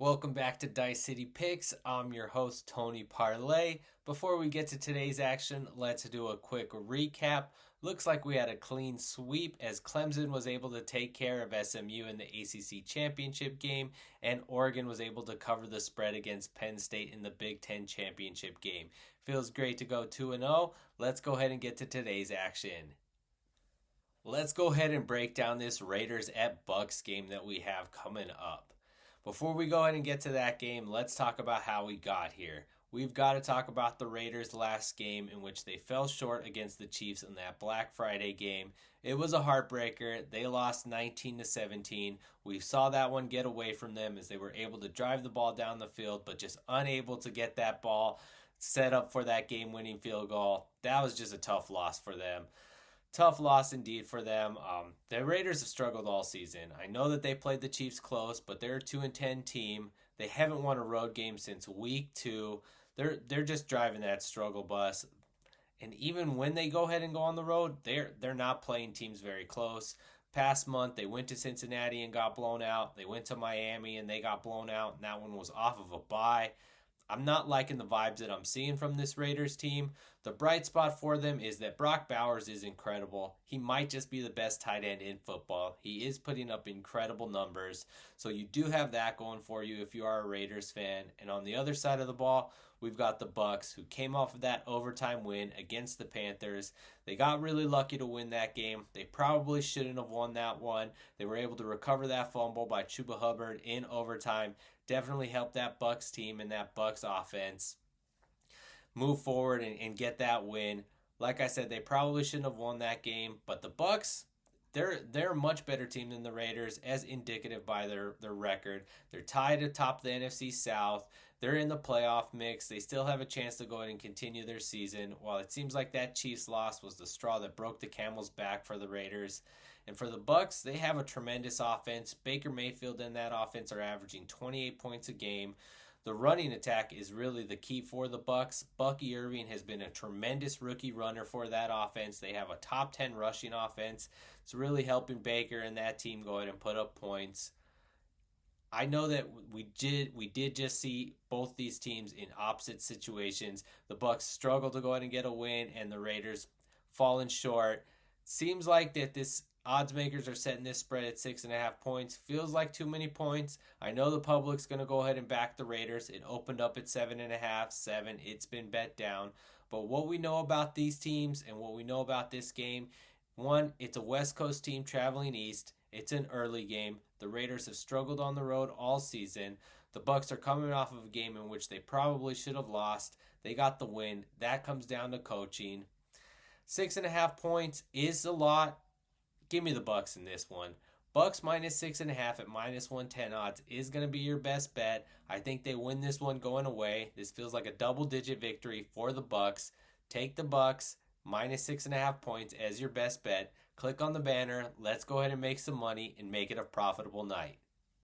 Welcome back to Dice City Picks. I'm your host, Tony Parlay. Before we get to today's action, let's do a quick recap. Looks like we had a clean sweep as Clemson was able to take care of SMU in the ACC Championship game, and Oregon was able to cover the spread against Penn State in the Big Ten Championship game. Feels great to go 2-0. Let's go ahead and get to today's action. Let's go ahead and break down this Raiders at Bucs game that we have coming up. Before we go ahead and get to that game, let's talk about how we got here. We've got to talk about the Raiders' last game in which they fell short against the Chiefs in that Black Friday game. It was a heartbreaker. They lost 19-17. We saw that one get away from them as they were able to drive the ball down the field, but just unable to get that ball set up for that game-winning field goal. That was just a tough loss for them. Tough loss indeed for them. The Raiders have struggled all season. I know that they played the Chiefs close, but they're a 2-10 team. They haven't won a road game since week 2. They're just driving that struggle bus. And even when they go ahead and go on the road, they're not playing teams very close. Past month, they went to Cincinnati and got blown out. They went to Miami and they got blown out, and that one was off of a bye. I'm not liking the vibes that I'm seeing from this Raiders team. The bright spot for them is that Brock Bowers is incredible. He might just be the best tight end in football. He is putting up incredible numbers. So you do have that going for you if you are a Raiders fan. And on the other side of the ball, we've got the Bucs, who came off of that overtime win against the Panthers. They got really lucky to win that game. They probably shouldn't have won that one. They were able to recover that fumble by Chuba Hubbard in overtime. Definitely helped that Bucs team and that Bucs offense move forward and get that win. Like I said, they probably shouldn't have won that game, but the Bucs, they're a much better team than the Raiders, as indicative by their record. They're tied atop the NFC South. They're in the playoff mix. They still have a chance to go ahead and continue their season. While it seems like that Chiefs loss was the straw that broke the camel's back for the Raiders. And for the Bucs, they have a tremendous offense. Baker Mayfield and that offense are averaging 28 points a game. The running attack is really the key for the Bucs. Bucky Irving has been a tremendous rookie runner for that offense. They have a top 10 rushing offense. It's really helping Baker and that team go ahead and put up points. I know that we did just see both these teams in opposite situations. The Bucs struggled to go ahead and get a win, and the Raiders falling short. Seems like that this odds makers are setting this spread at 6.5 points. Feels like too many points. I know the public's going to go ahead and back the Raiders. It opened up at 7.5, 7. It's been bet down. But what we know about these teams and what we know about this game, one, it's a West Coast team traveling east. It's an early game. The Raiders have struggled on the road all season. The Bucs are coming off of a game in which they probably should have lost. They got the win. That comes down to coaching. 6.5 points is a lot. Give me the Bucs in this one. Bucs minus 6.5 at minus 110 odds is going to be your best bet. I think they win this one going away. This feels like a double-digit victory for the Bucs. Take the Bucs minus 6.5 points as your best bet. Click on the banner. Let's go ahead and make some money and make it a profitable night.